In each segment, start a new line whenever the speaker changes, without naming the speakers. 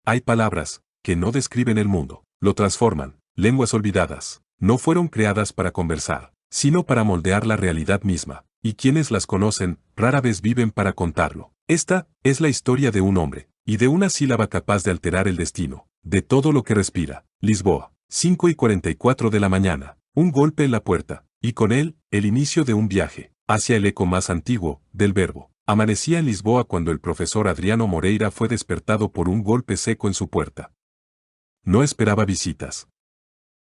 Hay palabras que no describen el mundo, lo transforman. Lenguas olvidadas. No fueron creadas para conversar, sino para moldear la realidad misma, y quienes las conocen, rara vez viven para contarlo. Esta es la historia de un hombre, y de una sílaba capaz de alterar el destino, de todo lo que respira. Lisboa, 5:44 de la mañana. Un golpe en la puerta, y con él, el inicio de un viaje, hacia el eco más antiguo, del verbo. Amanecía en Lisboa cuando el profesor Adriano Moreira fue despertado por un golpe seco en su puerta. No esperaba visitas.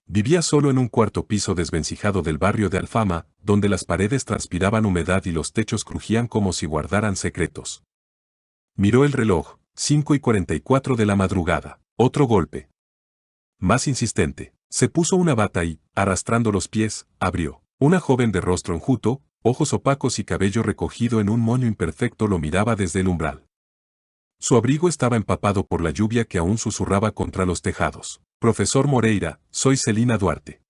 Vivía solo en un cuarto piso desvencijado del barrio de Alfama, donde las paredes transpiraban humedad y los techos crujían como si guardaran secretos. Miró el reloj, 5:44 de la madrugada. Otro golpe. Más insistente. Se puso una bata y, arrastrando los pies, abrió. Una joven de rostro enjuto, ojos opacos y cabello recogido en un moño imperfecto lo miraba desde el umbral. Su abrigo estaba empapado por la lluvia que aún susurraba contra los tejados. Profesor Moreira, soy Celina Duarte.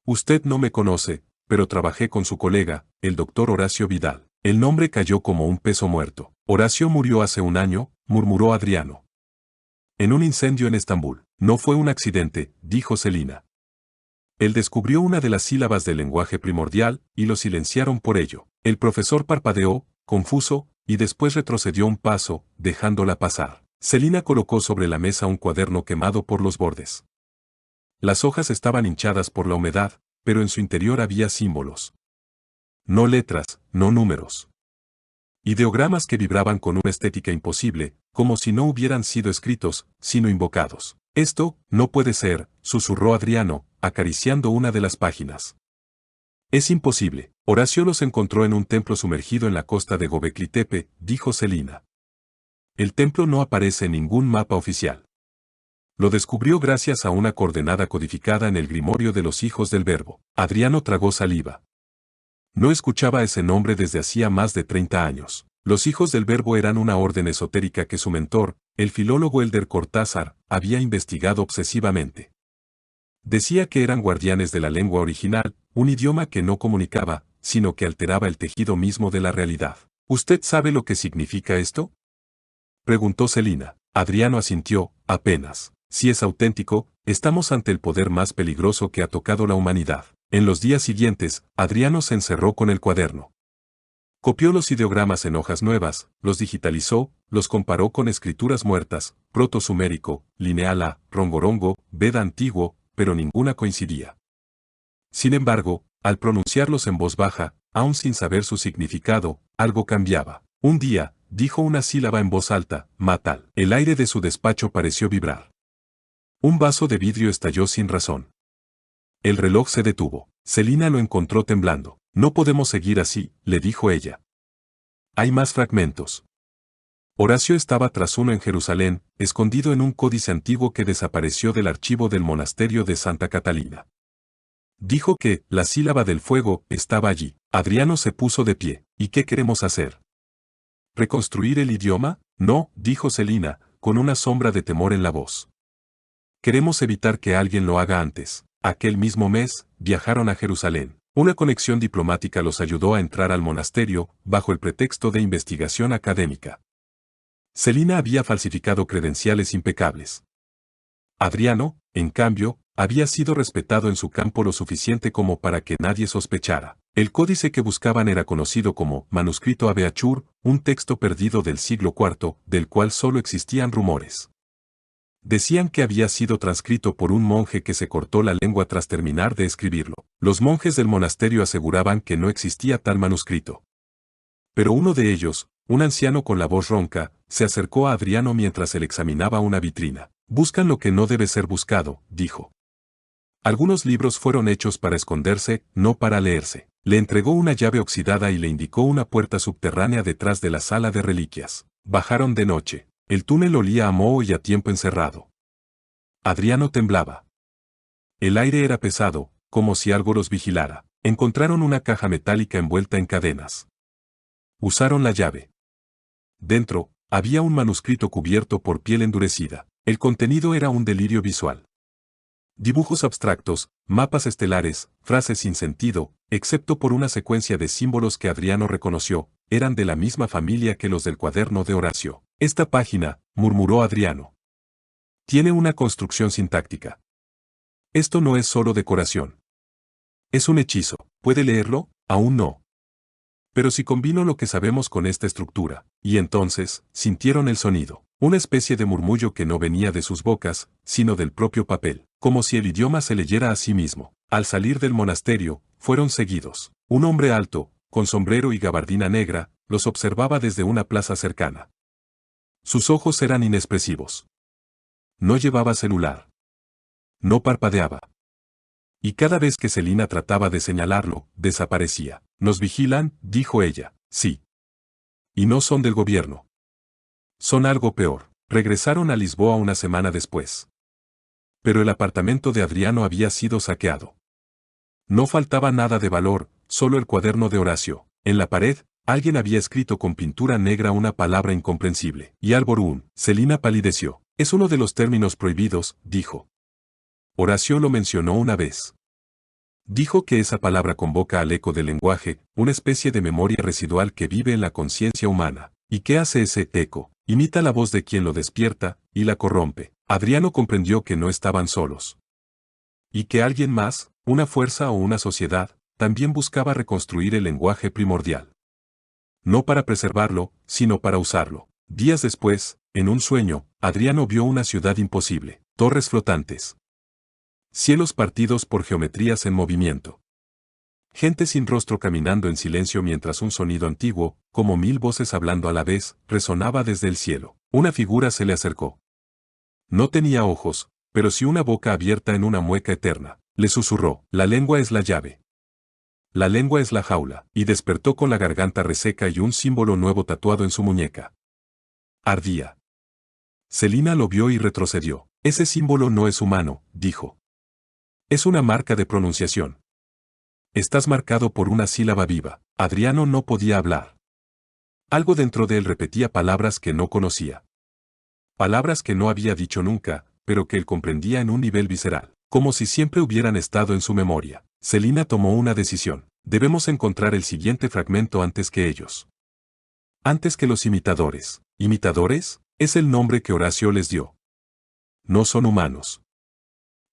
Usted no me conoce, pero trabajé con su colega, el doctor Horacio Vidal. El nombre cayó como un peso muerto. Horacio murió hace un año, murmuró Adriano. En un incendio en Estambul. No fue un accidente, dijo Celina. Él descubrió una de las sílabas del lenguaje primordial, y lo silenciaron por ello. El profesor parpadeó, confuso, y después retrocedió un paso, dejándola pasar. Celina colocó sobre la mesa un cuaderno quemado por los bordes. Las hojas estaban hinchadas por la humedad, pero en su interior había símbolos. No letras, no números. Ideogramas que vibraban con una estética imposible, como si no hubieran sido escritos, sino invocados. Esto, no puede ser, susurró Adriano, acariciando una de las páginas. Es imposible. Horacio los encontró en un templo sumergido en la costa de Gobekli Tepe, dijo Celina. El templo no aparece en ningún mapa oficial. Lo descubrió gracias a una coordenada codificada en el Grimorio de los Hijos del Verbo. Adriano tragó saliva. No escuchaba ese nombre desde hacía más de 30 años. Los Hijos del Verbo eran una orden esotérica que su mentor, el filólogo Elder Cortázar, había investigado obsesivamente. Decía que eran guardianes de la lengua original, un idioma que no comunicaba, sino que alteraba el tejido mismo de la realidad. ¿Usted sabe lo que significa esto?, preguntó Celina. Adriano asintió, apenas. Si es auténtico, estamos ante el poder más peligroso que ha tocado la humanidad. En los días siguientes, Adriano se encerró con el cuaderno. Copió los ideogramas en hojas nuevas, los digitalizó, los comparó con escrituras muertas, proto-sumérico, lineal A, rongorongo, Veda antiguo, pero ninguna coincidía. Sin embargo, al pronunciarlos en voz baja, aún sin saber su significado, algo cambiaba. Un día, dijo una sílaba en voz alta, matal. El aire de su despacho pareció vibrar. Un vaso de vidrio estalló sin razón. El reloj se detuvo. Celina lo encontró temblando. No podemos seguir así, le dijo ella. Hay más fragmentos. Horacio estaba tras uno en Jerusalén, escondido en un códice antiguo que desapareció del archivo del monasterio de Santa Catalina. Dijo que la sílaba del fuego estaba allí. Adriano se puso de pie. ¿Y qué queremos hacer? ¿Reconstruir el idioma? No, dijo Celina, con una sombra de temor en la voz. Queremos evitar que alguien lo haga antes. Aquel mismo mes, viajaron a Jerusalén. Una conexión diplomática los ayudó a entrar al monasterio, bajo el pretexto de investigación académica. Celina había falsificado credenciales impecables. Adriano, en cambio, había sido respetado en su campo lo suficiente como para que nadie sospechara. El códice que buscaban era conocido como Manuscrito Abeachur, un texto perdido del siglo IV, del cual solo existían rumores. Decían que había sido transcrito por un monje que se cortó la lengua tras terminar de escribirlo. Los monjes del monasterio aseguraban que no existía tal manuscrito. Pero uno de ellos, un anciano con la voz ronca, se acercó a Adriano mientras él examinaba una vitrina. Buscan lo que no debe ser buscado, dijo. Algunos libros fueron hechos para esconderse, no para leerse. Le entregó una llave oxidada y le indicó una puerta subterránea detrás de la sala de reliquias. Bajaron de noche. El túnel olía a moho y a tiempo encerrado. Adriano temblaba. El aire era pesado, como si algo los vigilara. Encontraron una caja metálica envuelta en cadenas. Usaron la llave. Dentro, había un manuscrito cubierto por piel endurecida. El contenido era un delirio visual. Dibujos abstractos, mapas estelares, frases sin sentido, excepto por una secuencia de símbolos que Adriano reconoció, eran de la misma familia que los del cuaderno de Horacio. Esta página, murmuró Adriano. Tiene una construcción sintáctica. Esto no es solo decoración. Es un hechizo. ¿Puede leerlo? Aún no. Pero si combino lo que sabemos con esta estructura, y entonces, sintieron el sonido, una especie de murmullo que no venía de sus bocas, sino del propio papel, como si el idioma se leyera a sí mismo. Al salir del monasterio, fueron seguidos. Un hombre alto, con sombrero y gabardina negra, los observaba desde una plaza cercana. Sus ojos eran inexpresivos. No llevaba celular. No parpadeaba. Y cada vez que Celina trataba de señalarlo, desaparecía. «Nos vigilan», dijo ella. «Sí. Y no son del gobierno. Son algo peor». Regresaron a Lisboa una semana después. Pero el apartamento de Adriano había sido saqueado. No faltaba nada de valor, solo el cuaderno de Horacio. En la pared, alguien había escrito con pintura negra una palabra incomprensible. Y Alborún. Celina palideció. «Es uno de los términos prohibidos», dijo. Horacio lo mencionó una vez. Dijo que esa palabra convoca al eco del lenguaje, una especie de memoria residual que vive en la conciencia humana. ¿Y qué hace ese eco? Imita la voz de quien lo despierta, y la corrompe. Adriano comprendió que no estaban solos. Y que alguien más, una fuerza o una sociedad, también buscaba reconstruir el lenguaje primordial. No para preservarlo, sino para usarlo. Días después, en un sueño, Adriano vio una ciudad imposible, torres flotantes. Cielos partidos por geometrías en movimiento. Gente sin rostro caminando en silencio mientras un sonido antiguo, como 1000 voces hablando a la vez, resonaba desde el cielo. Una figura se le acercó. No tenía ojos, pero sí una boca abierta en una mueca eterna. Le susurró: «La lengua es la llave. La lengua es la jaula», y despertó con la garganta reseca y un símbolo nuevo tatuado en su muñeca. Ardía. Celina lo vio y retrocedió. «Ese símbolo no es humano», dijo. «Es una marca de pronunciación. Estás marcado por una sílaba viva». Adriano no podía hablar. Algo dentro de él repetía palabras que no conocía. Palabras que no había dicho nunca, pero que él comprendía en un nivel visceral, como si siempre hubieran estado en su memoria. Celina tomó una decisión. Debemos encontrar el siguiente fragmento antes que ellos. Antes que los imitadores. ¿Imitadores? Es el nombre que Horacio les dio. No son humanos.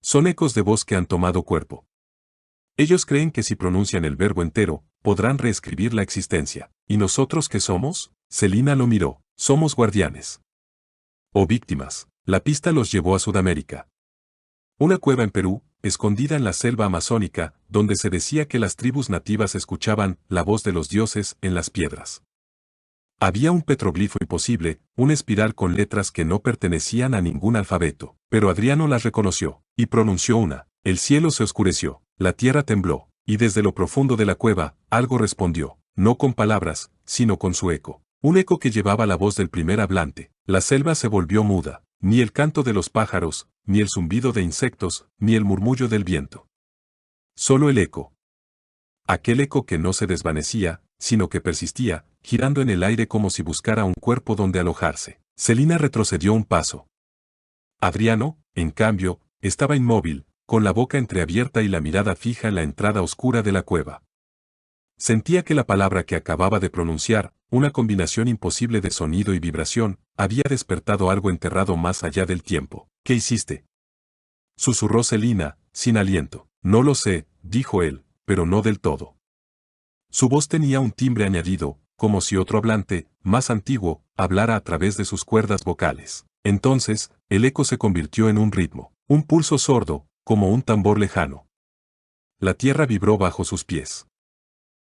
Son ecos de voz que han tomado cuerpo. Ellos creen que si pronuncian el verbo entero, podrán reescribir la existencia. ¿Y nosotros qué somos? Celina lo miró. Somos guardianes. O víctimas. La pista los llevó a Sudamérica. Una cueva en Perú, escondida en la selva amazónica, donde se decía que las tribus nativas escuchaban la voz de los dioses en las piedras. Había un petroglifo imposible, una espiral con letras que no pertenecían a ningún alfabeto, pero Adriano las reconoció, y pronunció una. El cielo se oscureció, la tierra tembló, y desde lo profundo de la cueva, algo respondió, no con palabras, sino con su eco. Un eco que llevaba la voz del primer hablante. La selva se volvió muda, ni el canto de los pájaros, ni el zumbido de insectos, ni el murmullo del viento. Solo el eco. Aquel eco que no se desvanecía, sino que persistía, girando en el aire como si buscara un cuerpo donde alojarse. Celina retrocedió un paso. Adriano, en cambio, estaba inmóvil, con la boca entreabierta y la mirada fija en la entrada oscura de la cueva. Sentía que la palabra que acababa de pronunciar, una combinación imposible de sonido y vibración, había despertado algo enterrado más allá del tiempo. «¿Qué hiciste?», susurró Celina, sin aliento. «No lo sé», dijo él, pero no del todo. Su voz tenía un timbre añadido, como si otro hablante, más antiguo, hablara a través de sus cuerdas vocales. Entonces, el eco se convirtió en un ritmo, un pulso sordo, como un tambor lejano. La tierra vibró bajo sus pies.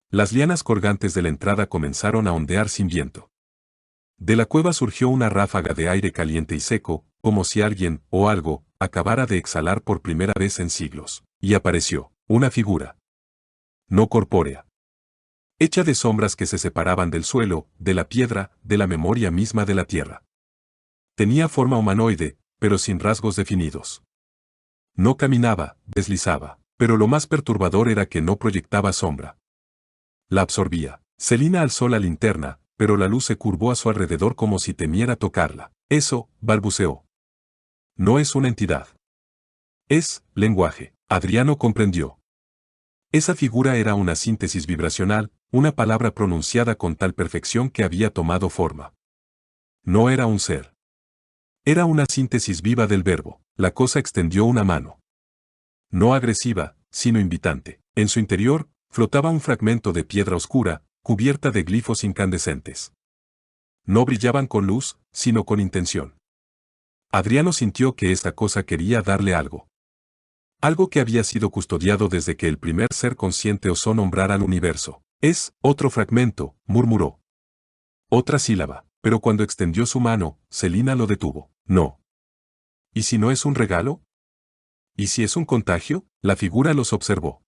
Las lianas colgantes de la entrada comenzaron a ondear sin viento. De la cueva surgió una ráfaga de aire caliente y seco, como si alguien, o algo, acabara de exhalar por primera vez en siglos. Y apareció una figura. No corpórea. Hecha de sombras que se separaban del suelo, de la piedra, de la memoria misma de la tierra. Tenía forma humanoide, pero sin rasgos definidos. No caminaba, deslizaba, pero lo más perturbador era que no proyectaba sombra. La absorbía. Celina alzó la linterna, pero la luz se curvó a su alrededor como si temiera tocarla. «Eso», balbuceó. «No es una entidad. Es lenguaje». Adriano comprendió. Esa figura era una síntesis vibracional, una palabra pronunciada con tal perfección que había tomado forma. No era un ser. Era una síntesis viva del verbo. La cosa extendió una mano. No agresiva, sino invitante. En su interior, flotaba un fragmento de piedra oscura, cubierta de glifos incandescentes. No brillaban con luz, sino con intención. Adriano sintió que esta cosa quería darle algo. Algo que había sido custodiado desde que el primer ser consciente osó nombrar al universo. Es otro fragmento, murmuró. Otra sílaba, pero cuando extendió su mano, Celina lo detuvo. No. ¿Y si no es un regalo? ¿Y si es un contagio? La figura los observó.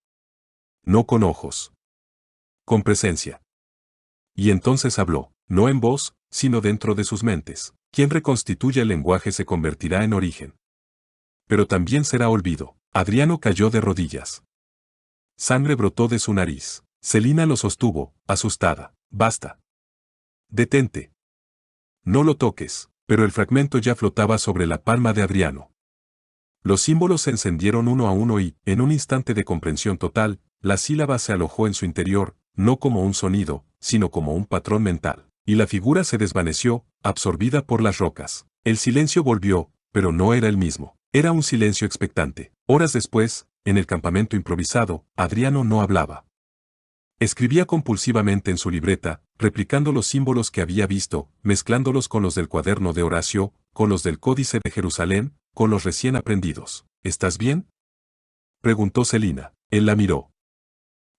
No con ojos. Con presencia. Y entonces habló, no en voz, sino dentro de sus mentes. Quien reconstituya el lenguaje se convertirá en origen. Pero también será olvido. Adriano cayó de rodillas. Sangre brotó de su nariz. Celina lo sostuvo, asustada. Basta. Detente. No lo toques, pero el fragmento ya flotaba sobre la palma de Adriano. Los símbolos se encendieron uno a uno y, en un instante de comprensión total, la sílaba se alojó en su interior, no como un sonido, sino como un patrón mental. Y la figura se desvaneció, absorbida por las rocas. El silencio volvió, pero no era el mismo. Era un silencio expectante. Horas después, en el campamento improvisado, Adriano no hablaba. Escribía compulsivamente en su libreta, replicando los símbolos que había visto, mezclándolos con los del cuaderno de Horacio, con los del Códice de Jerusalén, con los recién aprendidos. ¿Estás bien?, preguntó Celina. Él la miró.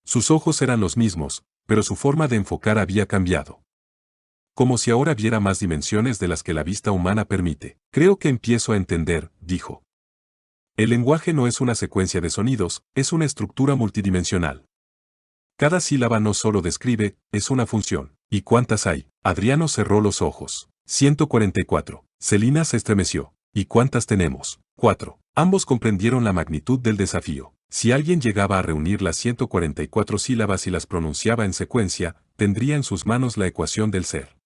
Sus ojos eran los mismos, pero su forma de enfocar había cambiado. Como si ahora viera más dimensiones de las que la vista humana permite. Creo que empiezo a entender, dijo. El lenguaje no es una secuencia de sonidos, es una estructura multidimensional. Cada sílaba no solo describe, es una función. ¿Y cuántas hay? Adriano cerró los ojos. 144. Celina se estremeció. ¿Y cuántas tenemos? 4. Ambos comprendieron la magnitud del desafío. Si alguien llegaba a reunir las 144 sílabas y las pronunciaba en secuencia, tendría en sus manos la ecuación del ser.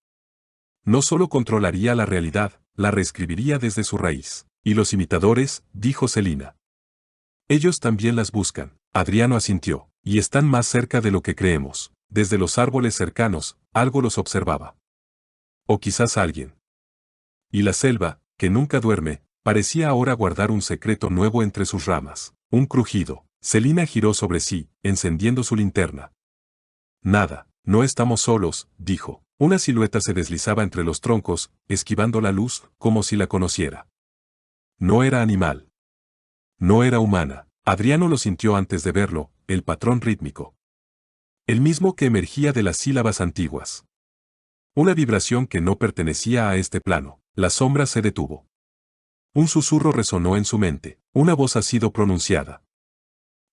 No solo controlaría la realidad, la reescribiría desde su raíz. ¿Y los imitadores?, dijo Celina. Ellos también las buscan. Adriano asintió. Y están más cerca de lo que creemos. Desde los árboles cercanos, algo los observaba. O quizás alguien. Y la selva, que nunca duerme, parecía ahora guardar un secreto nuevo entre sus ramas. Un crujido. Celina giró sobre sí, encendiendo su linterna. Nada, no estamos solos, dijo. Una silueta se deslizaba entre los troncos, esquivando la luz, como si la conociera. No era animal. No era humana. Adriano lo sintió antes de verlo, el patrón rítmico. El mismo que emergía de las sílabas antiguas. Una vibración que no pertenecía a este plano. La sombra se detuvo. Un susurro resonó en su mente. Una voz ha sido pronunciada.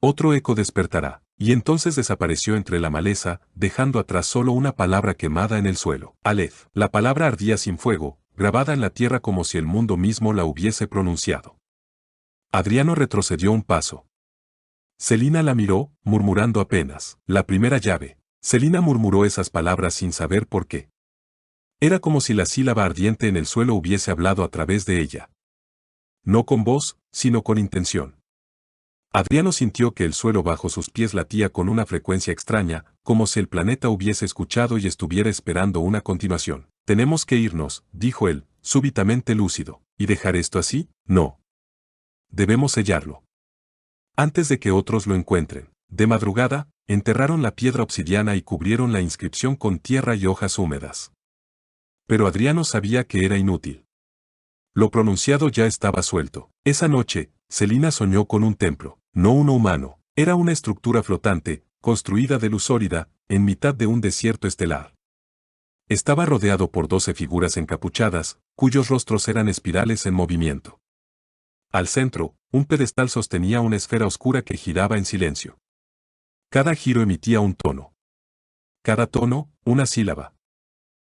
Otro eco despertará. Y entonces desapareció entre la maleza, dejando atrás solo una palabra quemada en el suelo. Aleph. La palabra ardía sin fuego, grabada en la tierra como si el mundo mismo la hubiese pronunciado. Adriano retrocedió un paso. Celina la miró, murmurando apenas. La primera llave. Celina murmuró esas palabras sin saber por qué. Era como si la sílaba ardiente en el suelo hubiese hablado a través de ella. No con voz, sino con intención. Adriano sintió que el suelo bajo sus pies latía con una frecuencia extraña, como si el planeta hubiese escuchado y estuviera esperando una continuación. Tenemos que irnos, dijo él, súbitamente lúcido. ¿Y dejar esto así? No. Debemos sellarlo. Antes de que otros lo encuentren. De madrugada, enterraron la piedra obsidiana y cubrieron la inscripción con tierra y hojas húmedas. Pero Adriano sabía que era inútil. Lo pronunciado ya estaba suelto. Esa noche, Celina soñó con un templo, no uno humano. Era una estructura flotante, construida de luz sólida, en mitad de un desierto estelar. Estaba rodeado por 12 figuras encapuchadas, cuyos rostros eran espirales en movimiento. Al centro, un pedestal sostenía una esfera oscura que giraba en silencio. Cada giro emitía un tono. Cada tono, una sílaba.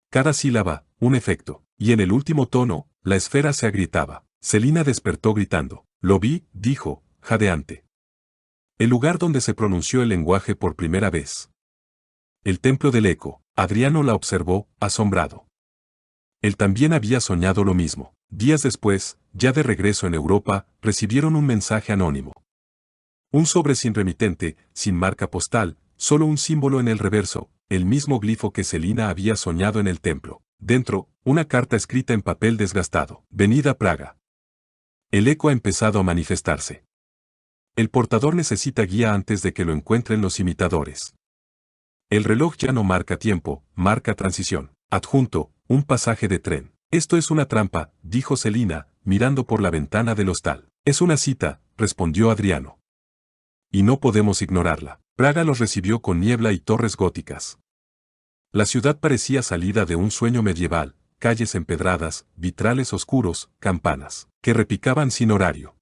Cada sílaba, un efecto. Y en el último tono, la esfera se agrietaba. Celina despertó gritando. Lo vi, dijo, jadeante. El lugar donde se pronunció el lenguaje por primera vez. El templo del eco. Adriano la observó, asombrado. Él también había soñado lo mismo. Días después, ya de regreso en Europa, recibieron un mensaje anónimo. Un sobre sin remitente, sin marca postal, solo un símbolo en el reverso, el mismo glifo que Celina había soñado en el templo. Dentro, una carta escrita en papel desgastado. Venid a Praga. El eco ha empezado a manifestarse. El portador necesita guía antes de que lo encuentren los imitadores. El reloj ya no marca tiempo, marca transición. Adjunto, un pasaje de tren. Esto es una trampa, dijo Celina, mirando por la ventana del hostal. Es una cita, respondió Adriano. Y no podemos ignorarla. Praga los recibió con niebla y torres góticas. La ciudad parecía salida de un sueño medieval, calles empedradas, vitrales oscuros, campanas, que repicaban sin horario.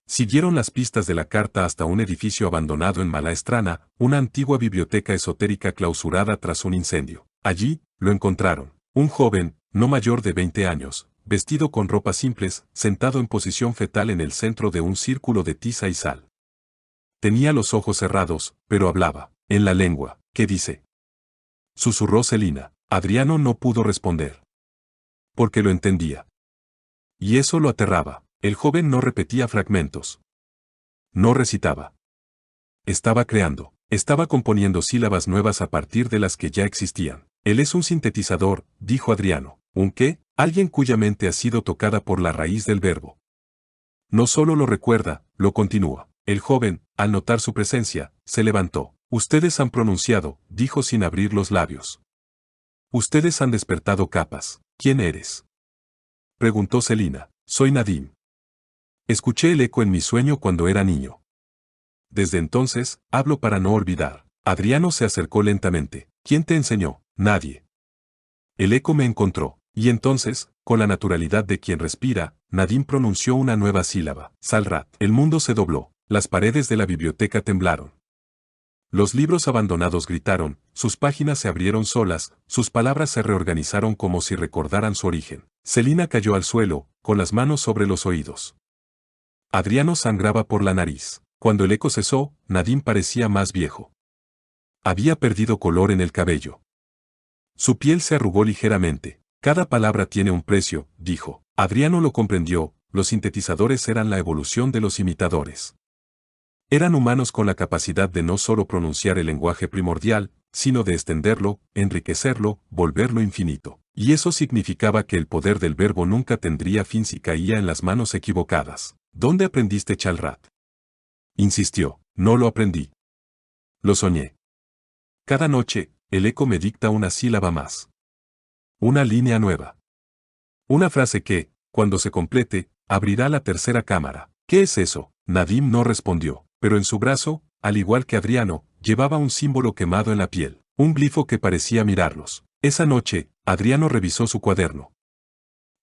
Siguieron las pistas de la carta hasta un edificio abandonado en Malaestrana, una antigua biblioteca esotérica clausurada tras un incendio. Allí, lo encontraron. Un joven, no mayor de 20 años, vestido con ropas simples, sentado en posición fetal en el centro de un círculo de tiza y sal. Tenía los ojos cerrados, pero hablaba, en la lengua, ¿qué dice? Susurró Celina. Adriano no pudo responder. Porque lo entendía. Y eso lo aterraba. El joven no repetía fragmentos. No recitaba. Estaba creando. Estaba componiendo sílabas nuevas a partir de las que ya existían. Él es un sintetizador, dijo Adriano. ¿Un qué? Alguien cuya mente ha sido tocada por la raíz del verbo. No solo lo recuerda, lo continúa. El joven, al notar su presencia, se levantó. Ustedes han pronunciado, dijo sin abrir los labios. Ustedes han despertado capas. ¿Quién eres? Preguntó Celina. Soy Nadim. Escuché el eco en mi sueño cuando era niño. Desde entonces, hablo para no olvidar. Adriano se acercó lentamente. ¿Quién te enseñó? Nadie. El eco me encontró. Y entonces, con la naturalidad de quien respira, Nadim pronunció una nueva sílaba. Salrat. El mundo se dobló. Las paredes de la biblioteca temblaron. Los libros abandonados gritaron, sus páginas se abrieron solas, sus palabras se reorganizaron como si recordaran su origen. Celina cayó al suelo, con las manos sobre los oídos. Adriano sangraba por la nariz. Cuando el eco cesó, Nadim parecía más viejo. Había perdido color en el cabello. Su piel se arrugó ligeramente. Cada palabra tiene un precio, dijo. Adriano lo comprendió, los sintetizadores eran la evolución de los imitadores. Eran humanos con la capacidad de no solo pronunciar el lenguaje primordial, sino de extenderlo, enriquecerlo, volverlo infinito. Y eso significaba que el poder del verbo nunca tendría fin si caía en las manos equivocadas. ¿Dónde aprendiste Chalrat? Insistió. No lo aprendí. Lo soñé. Cada noche, el eco me dicta una sílaba más. Una línea nueva. Una frase que, cuando se complete, abrirá la tercera cámara. ¿Qué es eso? Nadim no respondió, pero en su brazo, al igual que Adriano, llevaba un símbolo quemado en la piel, un glifo que parecía mirarlos. Esa noche, Adriano revisó su cuaderno.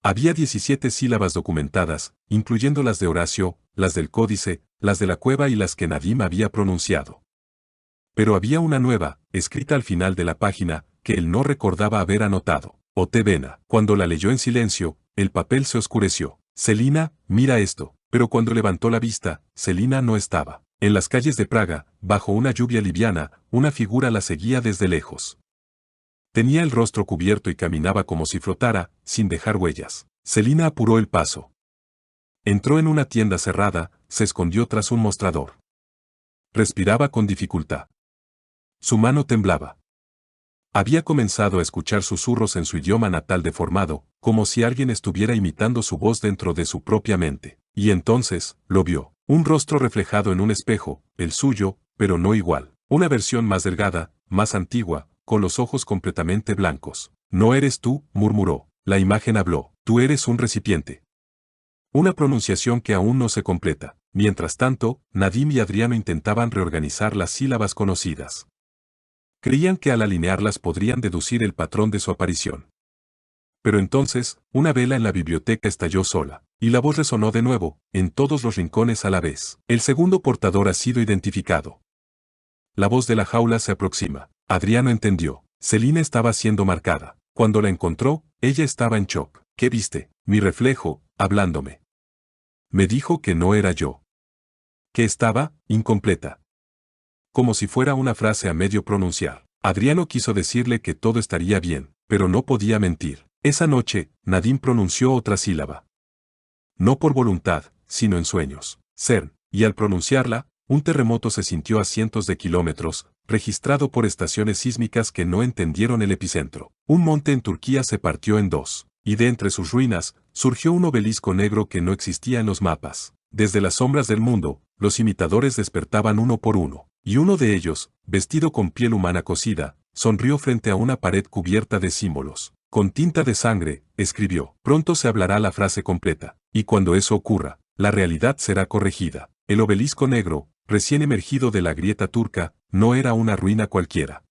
Había 17 sílabas documentadas, incluyendo las de Horacio, las del códice, las de la cueva y las que Nadim había pronunciado. Pero había una nueva, escrita al final de la página, que él no recordaba haber anotado. Otevena. Cuando la leyó en silencio, el papel se oscureció. Celina, mira esto. Pero cuando levantó la vista, Celina no estaba. En las calles de Praga, bajo una lluvia liviana, una figura la seguía desde lejos. Tenía el rostro cubierto y caminaba como si flotara, sin dejar huellas. Celina apuró el paso. Entró en una tienda cerrada, se escondió tras un mostrador. Respiraba con dificultad. Su mano temblaba. Había comenzado a escuchar susurros en su idioma natal deformado, como si alguien estuviera imitando su voz dentro de su propia mente. Y entonces, lo vio. Un rostro reflejado en un espejo, el suyo, pero no igual. Una versión más delgada, más antigua, con los ojos completamente blancos. No eres tú, murmuró. La imagen habló. Tú eres un recipiente. Una pronunciación que aún no se completa. Mientras tanto, Nadim y Adriano intentaban reorganizar las sílabas conocidas. Creían que al alinearlas podrían deducir el patrón de su aparición. Pero entonces, una vela en la biblioteca estalló sola, y la voz resonó de nuevo, en todos los rincones a la vez. El segundo portador ha sido identificado. La voz de la jaula se aproxima. Adriano entendió. Celina estaba siendo marcada. Cuando la encontró, ella estaba en shock. ¿Qué viste? Mi reflejo, hablándome. Me dijo que no era yo. Que estaba, incompleta. Como si fuera una frase a medio pronunciar. Adriano quiso decirle que todo estaría bien, pero no podía mentir. Esa noche, Nadim pronunció otra sílaba. No por voluntad, sino en sueños. CERN. Y al pronunciarla, un terremoto se sintió a cientos de kilómetros, registrado por estaciones sísmicas que no entendieron el epicentro. Un monte en Turquía se partió en dos, y de entre sus ruinas, surgió un obelisco negro que no existía en los mapas. Desde las sombras del mundo, los imitadores despertaban uno por uno, y uno de ellos, vestido con piel humana cocida, sonrió frente a una pared cubierta de símbolos. Con tinta de sangre, escribió: pronto se hablará la frase completa, y cuando eso ocurra, la realidad será corregida. El obelisco negro, recién emergido de la grieta turca, no era una ruina cualquiera.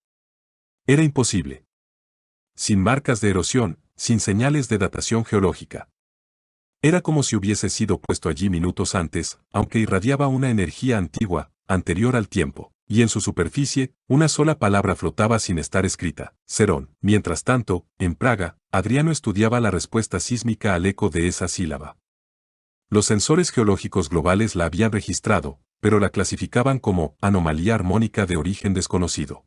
Era imposible. Sin marcas de erosión, sin señales de datación geológica. Era como si hubiese sido puesto allí minutos antes, aunque irradiaba una energía antigua, anterior al tiempo, y en su superficie, una sola palabra flotaba sin estar escrita: Serón. Mientras tanto, en Praga, Adriano estudiaba la respuesta sísmica al eco de esa sílaba. Los sensores geológicos globales la habían registrado, pero la clasificaban como anomalía armónica de origen desconocido.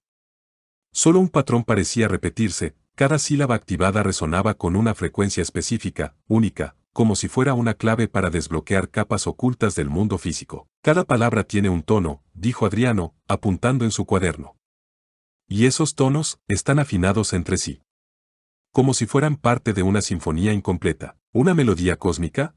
Solo un patrón parecía repetirse, cada sílaba activada resonaba con una frecuencia específica, única, como si fuera una clave para desbloquear capas ocultas del mundo físico. Cada palabra tiene un tono, dijo Adriano, apuntando en su cuaderno. Y esos tonos están afinados entre sí. Como si fueran parte de una sinfonía incompleta. ¿Una melodía cósmica?,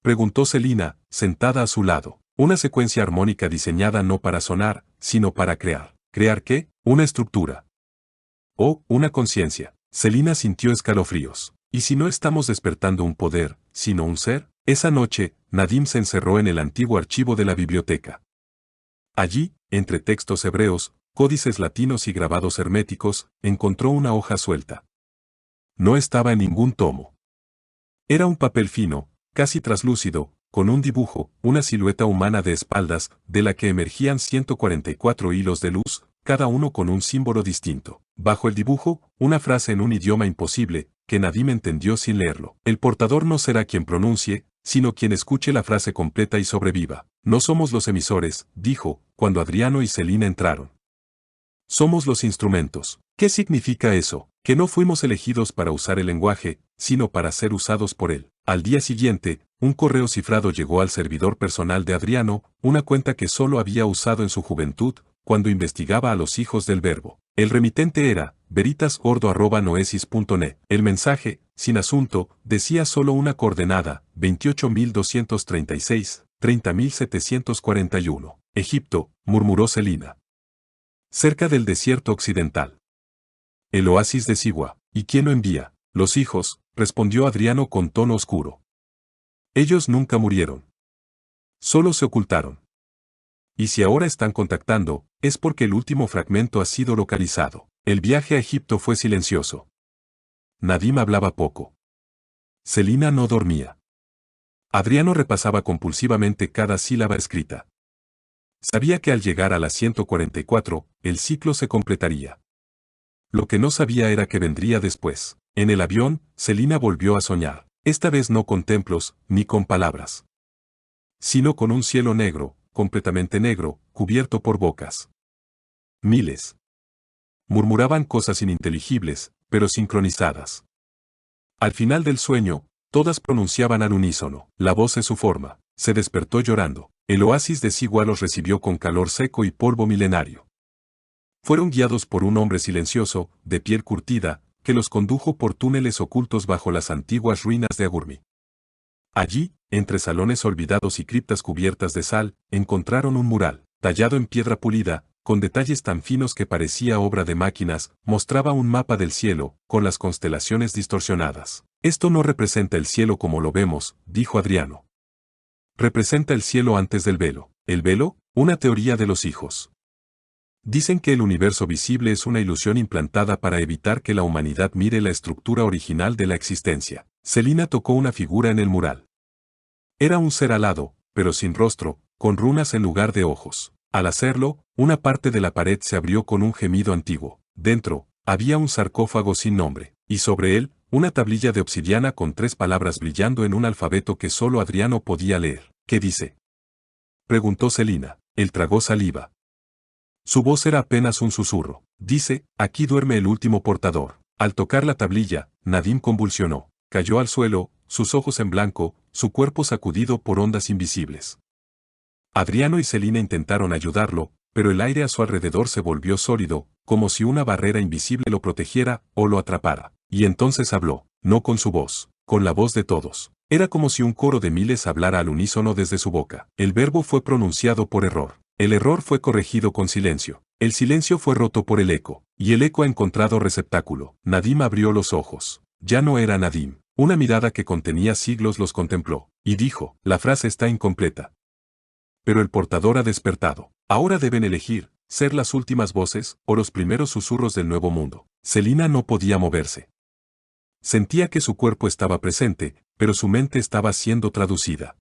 preguntó Celina, sentada a su lado. Una secuencia armónica diseñada no para sonar, sino para crear. ¿Crear qué? Una estructura. O, una conciencia. Celina sintió escalofríos. ¿Y si no estamos despertando un poder, sino un ser? Esa noche, Nadim se encerró en el antiguo archivo de la biblioteca. Allí, entre textos hebreos, códices latinos y grabados herméticos, encontró una hoja suelta. No estaba en ningún tomo. Era un papel fino, casi traslúcido, con un dibujo, una silueta humana de espaldas, de la que emergían 144 hilos de luz, cada uno con un símbolo distinto. Bajo el dibujo, una frase en un idioma imposible, que Nadim entendió sin leerlo. El portador no será quien pronuncie, sino quien escuche la frase completa y sobreviva. No somos los emisores, dijo, cuando Adriano y Celina entraron. Somos los instrumentos. ¿Qué significa eso? Que no fuimos elegidos para usar el lenguaje, sino para ser usados por él. Al día siguiente, un correo cifrado llegó al servidor personal de Adriano, una cuenta que solo había usado en su juventud, cuando investigaba a los hijos del Verbo. El remitente era veritasgordo@noesis.net. El mensaje, sin asunto, decía solo una coordenada: 28.236, 30.741. Egipto, murmuró Celina. Cerca del desierto occidental. El oasis de Sigua. ¿Y quién lo envía? Los hijos, respondió Adriano con tono oscuro. Ellos nunca murieron. Solo se ocultaron. Y si ahora están contactando, es porque el último fragmento ha sido localizado. El viaje a Egipto fue silencioso. Nadim hablaba poco. Celina no dormía. Adriano repasaba compulsivamente cada sílaba escrita. Sabía que al llegar a las 144, el ciclo se completaría. Lo que no sabía era que vendría después. En el avión, Celina volvió a soñar. Esta vez no con templos, ni con palabras. Sino con un cielo negro, completamente negro, cubierto por bocas. Miles. Murmuraban cosas ininteligibles, pero sincronizadas. Al final del sueño, todas pronunciaban al unísono. La voz es su forma. Se despertó llorando. El oasis de Sigua los recibió con calor seco y polvo milenario. Fueron guiados por un hombre silencioso, de piel curtida, que los condujo por túneles ocultos bajo las antiguas ruinas de Agurmi. Allí, entre salones olvidados y criptas cubiertas de sal, encontraron un mural, tallado en piedra pulida, con detalles tan finos que parecía obra de máquinas. Mostraba un mapa del cielo, con las constelaciones distorsionadas. Esto no representa el cielo como lo vemos, dijo Adriano. Representa el cielo antes del velo. ¿El velo? Una teoría de los hijos. Dicen que el universo visible es una ilusión implantada para evitar que la humanidad mire la estructura original de la existencia. Celina tocó una figura en el mural. Era un ser alado, pero sin rostro, con runas en lugar de ojos. Al hacerlo, una parte de la pared se abrió con un gemido antiguo. Dentro, había un sarcófago sin nombre, y sobre él, una tablilla de obsidiana con 3 palabras brillando en un alfabeto que solo Adriano podía leer. ¿Qué dice?, preguntó Celina. Él tragó saliva. Su voz era apenas un susurro. Dice: aquí duerme el último portador. Al tocar la tablilla, Nadim convulsionó. Cayó al suelo, sus ojos en blanco, su cuerpo sacudido por ondas invisibles. Adriano y Celina intentaron ayudarlo, pero el aire a su alrededor se volvió sólido, como si una barrera invisible lo protegiera o lo atrapara. Y entonces habló, no con su voz, con la voz de todos. Era como si un coro de miles hablara al unísono desde su boca. El verbo fue pronunciado por error. El error fue corregido con silencio. El silencio fue roto por el eco, y el eco ha encontrado receptáculo. Nadim abrió los ojos. Ya no era Nadim. Una mirada que contenía siglos los contempló, y dijo, la frase está incompleta. Pero el portador ha despertado. Ahora deben elegir, ser las últimas voces, o los primeros susurros del nuevo mundo. Celina no podía moverse. Sentía que su cuerpo estaba presente, pero su mente estaba siendo traducida.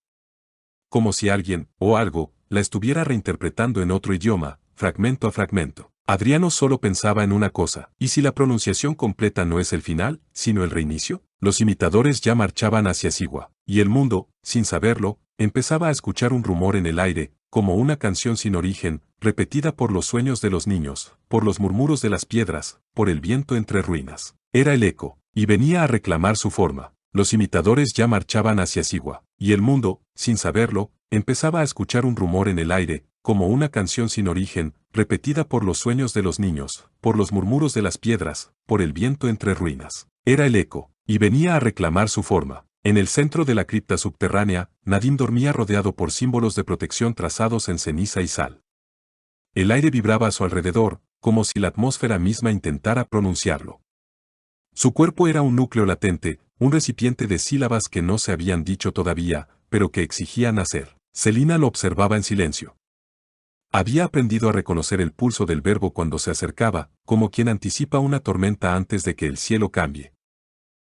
Como si alguien, o algo, la estuviera reinterpretando en otro idioma, fragmento a fragmento. Adriano solo pensaba en una cosa, ¿y si la pronunciación completa no es el final, sino el reinicio? Los imitadores ya marchaban hacia Sigua, y el mundo, sin saberlo, empezaba a escuchar un rumor en el aire, como una canción sin origen, repetida por los sueños de los niños, por los murmuros de las piedras, por el viento entre ruinas. Era el eco, y venía a reclamar su forma. Los imitadores ya marchaban hacia Sigua, y el mundo, sin saberlo, empezaba a escuchar un rumor en el aire, como una canción sin origen, repetida por los sueños de los niños, por los murmuros de las piedras, por el viento entre ruinas. Era el eco, y venía a reclamar su forma. En el centro de la cripta subterránea, Nadim dormía rodeado por símbolos de protección trazados en ceniza y sal. El aire vibraba a su alrededor, como si la atmósfera misma intentara pronunciarlo. Su cuerpo era un núcleo latente, un recipiente de sílabas que no se habían dicho todavía, pero que exigían nacer. Celina lo observaba en silencio. Había aprendido a reconocer el pulso del verbo cuando se acercaba, como quien anticipa una tormenta antes de que el cielo cambie.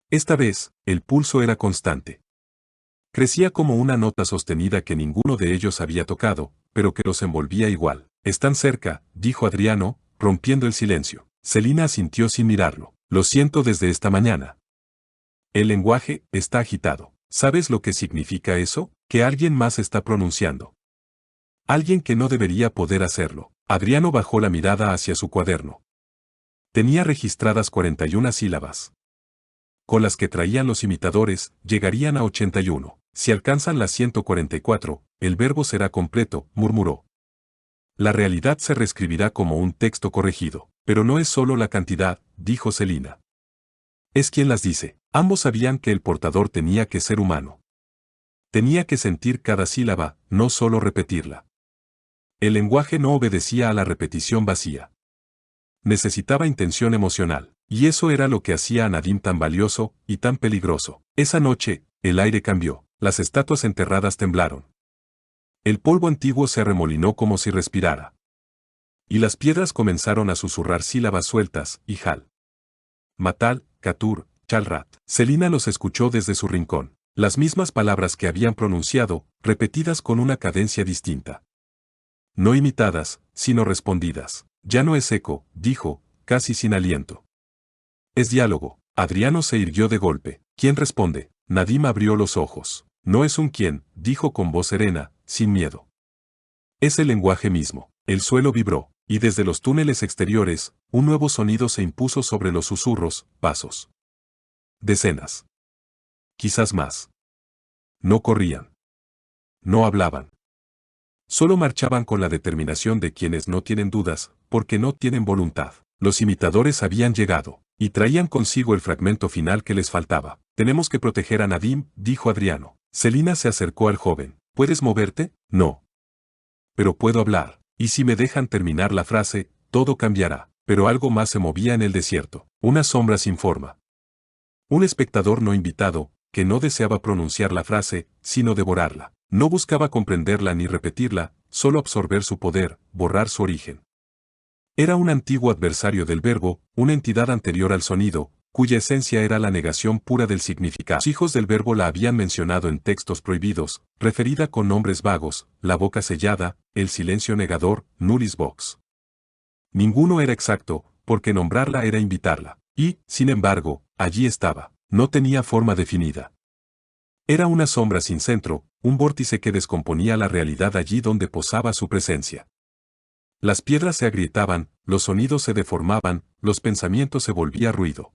Esta vez, el pulso era constante. Crecía como una nota sostenida que ninguno de ellos había tocado, pero que los envolvía igual. «Están cerca», dijo Adriano, rompiendo el silencio. Celina asintió sin mirarlo. «Lo siento desde esta mañana». El lenguaje está agitado. ¿Sabes lo que significa eso? Que alguien más está pronunciando. Alguien que no debería poder hacerlo. Adriano bajó la mirada hacia su cuaderno. Tenía registradas 41 sílabas. Con las que traían los imitadores, llegarían a 81. Si alcanzan las 144, el verbo será completo, murmuró. La realidad se reescribirá como un texto corregido. Pero no es solo la cantidad, dijo Celina. Es quien las dice. Ambos sabían que el portador tenía que ser humano. Tenía que sentir cada sílaba, no solo repetirla. El lenguaje no obedecía a la repetición vacía. Necesitaba intención emocional, y eso era lo que hacía a Nadim tan valioso y tan peligroso. Esa noche, el aire cambió, las estatuas enterradas temblaron. El polvo antiguo se arremolinó como si respirara. Y las piedras comenzaron a susurrar sílabas sueltas, Ijal, Matal, Katur, Chalrat. Celina los escuchó desde su rincón. Las mismas palabras que habían pronunciado, repetidas con una cadencia distinta. No imitadas, sino respondidas. Ya no es eco, dijo, casi sin aliento. Es diálogo. Adriano se irguió de golpe. ¿Quién responde? Nadim abrió los ojos. No es un quién, dijo con voz serena, sin miedo. Es el lenguaje mismo. El suelo vibró, y desde los túneles exteriores, un nuevo sonido se impuso sobre los susurros, pasos. Decenas. Quizás más. No corrían. No hablaban. Solo marchaban con la determinación de quienes no tienen dudas, porque no tienen voluntad. Los imitadores habían llegado, y traían consigo el fragmento final que les faltaba. Tenemos que proteger a Nadim, dijo Adriano. Celina se acercó al joven. ¿Puedes moverte? No. Pero puedo hablar, y si me dejan terminar la frase, todo cambiará. Pero algo más se movía en el desierto. Una sombra sin forma. Un espectador no invitado, que no deseaba pronunciar la frase, sino devorarla. No buscaba comprenderla ni repetirla, solo absorber su poder, borrar su origen. Era un antiguo adversario del verbo, una entidad anterior al sonido, cuya esencia era la negación pura del significado. Los hijos del verbo la habían mencionado en textos prohibidos, referida con nombres vagos, la boca sellada, el silencio negador, nullis vox. Ninguno era exacto, porque nombrarla era invitarla. Y, sin embargo, allí estaba. No tenía forma definida. Era una sombra sin centro, un vórtice que descomponía la realidad allí donde posaba su presencia. Las piedras se agrietaban, los sonidos se deformaban, los pensamientos se volvía ruido.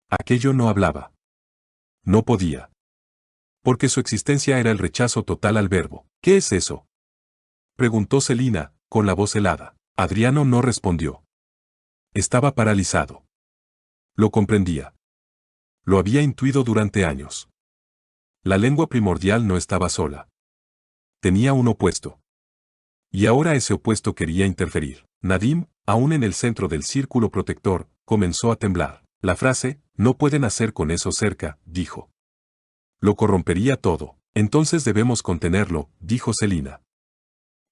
Aquello no hablaba. No podía. Porque su existencia era el rechazo total al verbo. ¿Qué es eso?, preguntó Celina, con la voz helada. Adriano no respondió. Estaba paralizado. Lo comprendía. Lo había intuido durante años. La lengua primordial no estaba sola. Tenía un opuesto. Y ahora ese opuesto quería interferir. Nadim, aún en el centro del círculo protector, comenzó a temblar. La frase, no pueden hacer con eso cerca, dijo. Lo corrompería todo. Entonces debemos contenerlo, dijo Celina.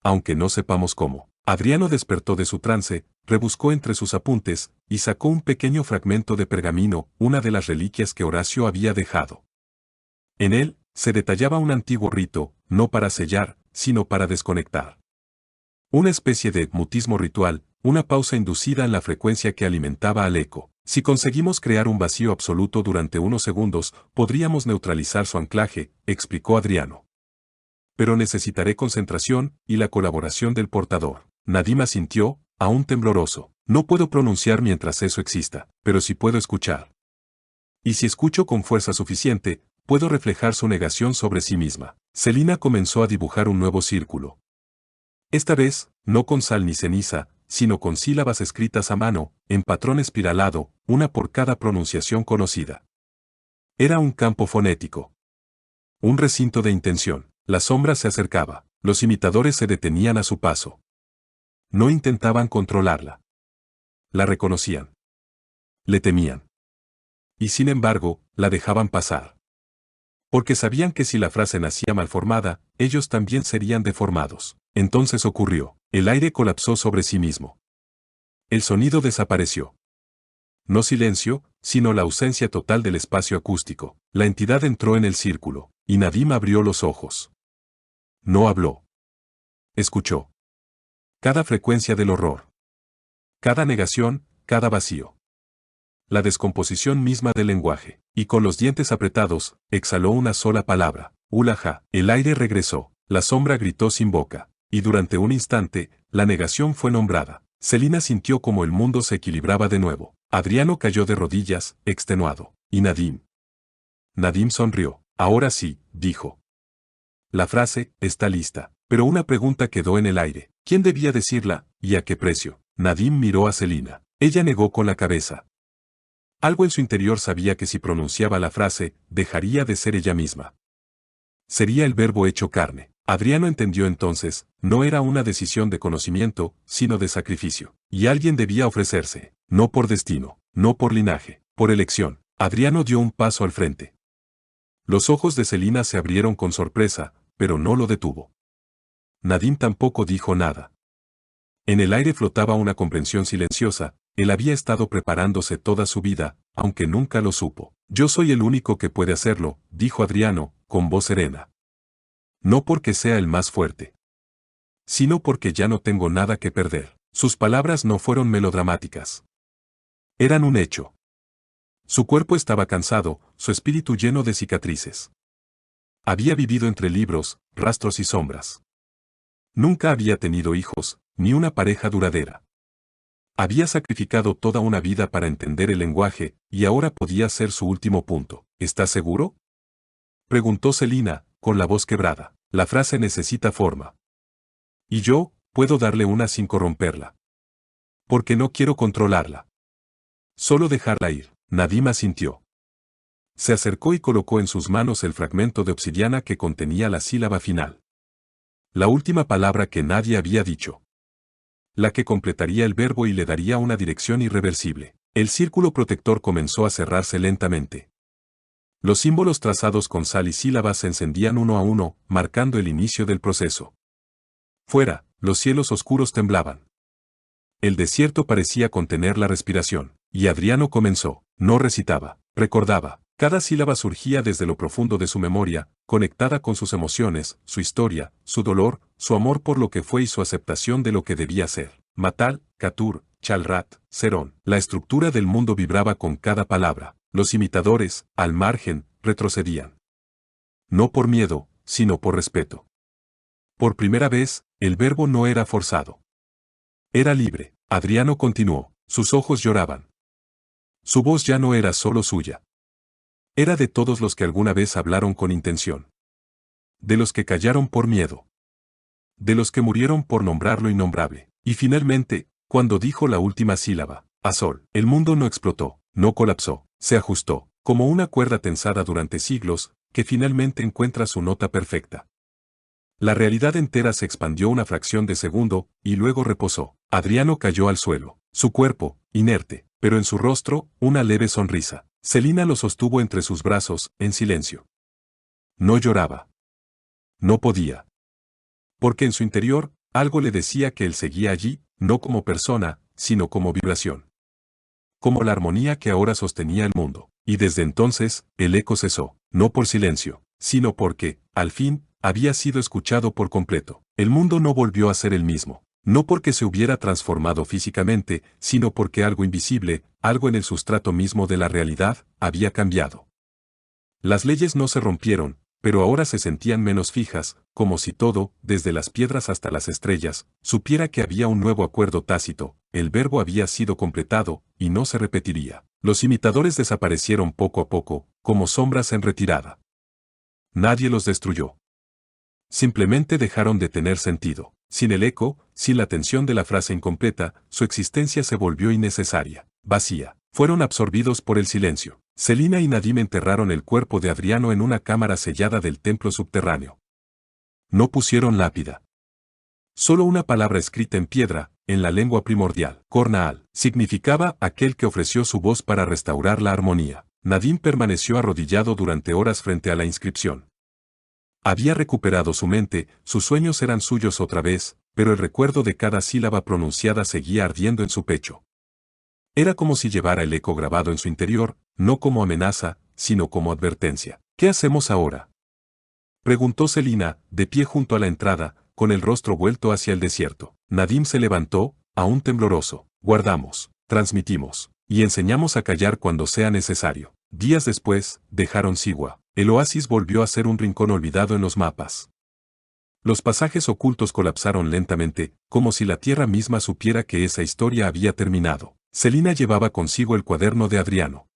Aunque no sepamos cómo. Adriano despertó de su trance, rebuscó entre sus apuntes, y sacó un pequeño fragmento de pergamino, una de las reliquias que Horacio había dejado. En él, se detallaba un antiguo rito, no para sellar, sino para desconectar. Una especie de mutismo ritual, una pausa inducida en la frecuencia que alimentaba al eco. Si conseguimos crear un vacío absoluto durante unos segundos, podríamos neutralizar su anclaje, explicó Adriano. Pero necesitaré concentración y la colaboración del portador. Nadim asintió, aún tembloroso. No puedo pronunciar mientras eso exista, pero sí puedo escuchar. Y si escucho con fuerza suficiente, puedo reflejar su negación sobre sí misma. Celina comenzó a dibujar un nuevo círculo. Esta vez, no con sal ni ceniza, sino con sílabas escritas a mano, en patrón espiralado, una por cada pronunciación conocida. Era un campo fonético. Un recinto de intención. La sombra se acercaba. Los imitadores se detenían a su paso. No intentaban controlarla. La reconocían. Le temían. Y sin embargo, la dejaban pasar. Porque sabían que si la frase nacía mal formada, ellos también serían deformados. Entonces ocurrió. El aire colapsó sobre sí mismo. El sonido desapareció. No silencio, sino la ausencia total del espacio acústico. La entidad entró en el círculo, y Nadim abrió los ojos. No habló. Escuchó. Cada frecuencia del horror. Cada negación, cada vacío. La descomposición misma del lenguaje. Y con los dientes apretados, exhaló una sola palabra. Ulaja. El aire regresó. La sombra gritó sin boca. Y durante un instante, la negación fue nombrada. Celina sintió como el mundo se equilibraba de nuevo. Adriano cayó de rodillas, extenuado. Y Nadim. Nadim sonrió. Ahora sí, dijo. La frase, está lista. Pero una pregunta quedó en el aire. ¿Quién debía decirla, y a qué precio? Nadim miró a Celina. Ella negó con la cabeza. Algo en su interior sabía que si pronunciaba la frase, dejaría de ser ella misma. Sería el verbo hecho carne. Adriano entendió entonces, no era una decisión de conocimiento, sino de sacrificio. Y alguien debía ofrecerse, no por destino, no por linaje, por elección. Adriano dio un paso al frente. Los ojos de Celina se abrieron con sorpresa, pero no lo detuvo. Nadim tampoco dijo nada. En el aire flotaba una comprensión silenciosa. Él había estado preparándose toda su vida, aunque nunca lo supo. Yo soy el único que puede hacerlo, dijo Adriano, con voz serena. No porque sea el más fuerte, sino porque ya no tengo nada que perder. Sus palabras no fueron melodramáticas. Eran un hecho. Su cuerpo estaba cansado, su espíritu lleno de cicatrices. Había vivido entre libros, rastros y sombras. Nunca había tenido hijos, ni una pareja duradera. Había sacrificado toda una vida para entender el lenguaje, y ahora podía ser su último punto. ¿Estás seguro?, preguntó Celina, con la voz quebrada. La frase necesita forma. Y yo, puedo darle una sin corromperla. Porque no quiero controlarla. Solo dejarla ir. Nadim asintió. Se acercó y colocó en sus manos el fragmento de obsidiana que contenía la sílaba final. La última palabra que nadie había dicho. La que completaría el verbo y le daría una dirección irreversible. El círculo protector comenzó a cerrarse lentamente. Los símbolos trazados con sal y sílabas se encendían uno a uno, marcando el inicio del proceso. Fuera, los cielos oscuros temblaban. El desierto parecía contener la respiración. Y Adriano comenzó. No recitaba, recordaba. Cada sílaba surgía desde lo profundo de su memoria, conectada con sus emociones, su historia, su dolor, su amor por lo que fue y su aceptación de lo que debía ser. Matal, Catur, Chalrat, Serón. La estructura del mundo vibraba con cada palabra. Los imitadores, al margen, retrocedían. No por miedo, sino por respeto. Por primera vez, el verbo no era forzado. Era libre. Adriano continuó. Sus ojos lloraban. Su voz ya no era solo suya. Era de todos los que alguna vez hablaron con intención. De los que callaron por miedo. de los que murieron por nombrar lo innombrable. Y finalmente, cuando dijo la última sílaba, Azol, el mundo no explotó, no colapsó, se ajustó, como una cuerda tensada durante siglos, que finalmente encuentra su nota perfecta. La realidad entera se expandió una fracción de segundo, y luego reposó. Adriano cayó al suelo, su cuerpo, inerte, pero en su rostro, una leve sonrisa. Celina lo sostuvo entre sus brazos, en silencio. No lloraba. No podía. Porque en su interior, algo le decía que él seguía allí, no como persona, sino como vibración. Como la armonía que ahora sostenía el mundo. Y desde entonces, el eco cesó, no por silencio, sino porque, al fin, había sido escuchado por completo. El mundo no volvió a ser el mismo. No porque se hubiera transformado físicamente, sino porque algo invisible, algo en el sustrato mismo de la realidad, había cambiado. Las leyes no se rompieron, pero ahora se sentían menos fijas, como si todo, desde las piedras hasta las estrellas, supiera que había un nuevo acuerdo tácito, el verbo había sido completado, y no se repetiría. Los imitadores desaparecieron poco a poco, como sombras en retirada. Nadie los destruyó. Simplemente dejaron de tener sentido. Sin el eco, sin la tensión de la frase incompleta, su existencia se volvió innecesaria, vacía. Fueron absorbidos por el silencio. Celina y Nadim enterraron el cuerpo de Adriano en una cámara sellada del templo subterráneo. No pusieron lápida. Solo una palabra escrita en piedra, en la lengua primordial, Cornaal, significaba aquel que ofreció su voz para restaurar la armonía. Nadim permaneció arrodillado durante horas frente a la inscripción. Había recuperado su mente, sus sueños eran suyos otra vez, pero el recuerdo de cada sílaba pronunciada seguía ardiendo en su pecho. Era como si llevara el eco grabado en su interior, no como amenaza, sino como advertencia. ¿Qué hacemos ahora?, preguntó Celina, de pie junto a la entrada, con el rostro vuelto hacia el desierto. Nadim se levantó, aún tembloroso. Guardamos, transmitimos, y enseñamos a callar cuando sea necesario. Días después, dejaron Siwa. El oasis volvió a ser un rincón olvidado en los mapas. Los pasajes ocultos colapsaron lentamente, como si la tierra misma supiera que esa historia había terminado. Celina llevaba consigo el cuaderno de Adriano.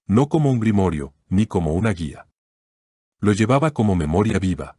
No como un grimorio, ni como una guía. Lo llevaba como memoria viva.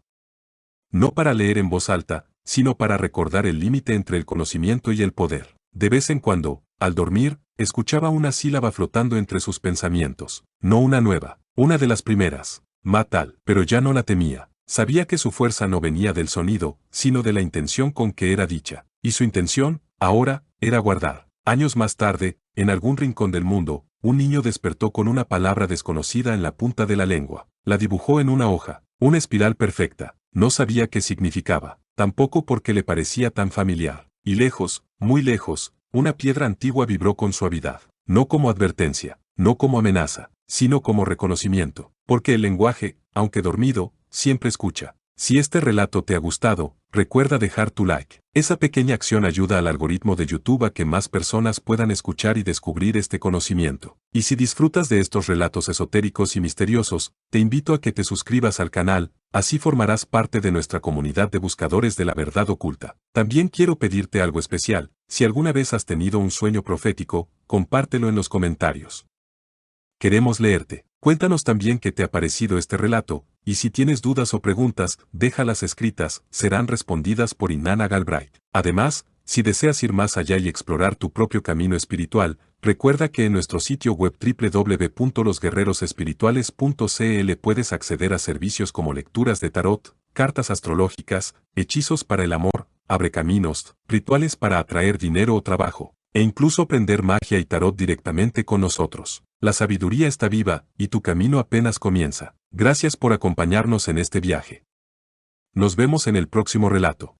No para leer en voz alta, sino para recordar el límite entre el conocimiento y el poder. De vez en cuando, al dormir, escuchaba una sílaba flotando entre sus pensamientos. No una nueva, una de las primeras. Matal, pero ya no la temía. Sabía que su fuerza no venía del sonido, sino de la intención con que era dicha. Y su intención, ahora, era guardar. Años más tarde, en algún rincón del mundo, un niño despertó con una palabra desconocida en la punta de la lengua. La dibujó en una hoja, una espiral perfecta. No sabía qué significaba, tampoco porque le parecía tan familiar. Y lejos, muy lejos, una piedra antigua vibró con suavidad. No como advertencia, no como amenaza, sino como reconocimiento. Porque el lenguaje, aunque dormido, siempre escucha. Si este relato te ha gustado, recuerda dejar tu like. Esa pequeña acción ayuda al algoritmo de YouTube a que más personas puedan escuchar y descubrir este conocimiento. Y si disfrutas de estos relatos esotéricos y misteriosos, te invito a que te suscribas al canal, así formarás parte de nuestra comunidad de buscadores de la verdad oculta. También quiero pedirte algo especial, si alguna vez has tenido un sueño profético, compártelo en los comentarios. Queremos leerte. Cuéntanos también qué te ha parecido este relato, y si tienes dudas o preguntas, déjalas escritas, serán respondidas por Inanna Galbraith. Además, si deseas ir más allá y explorar tu propio camino espiritual, recuerda que en nuestro sitio web www.losguerrerosespirituales.cl puedes acceder a servicios como lecturas de tarot, cartas astrológicas, hechizos para el amor, abrecaminos, rituales para atraer dinero o trabajo, e incluso aprender magia y tarot directamente con nosotros. La sabiduría está viva, y tu camino apenas comienza. Gracias por acompañarnos en este viaje. Nos vemos en el próximo relato.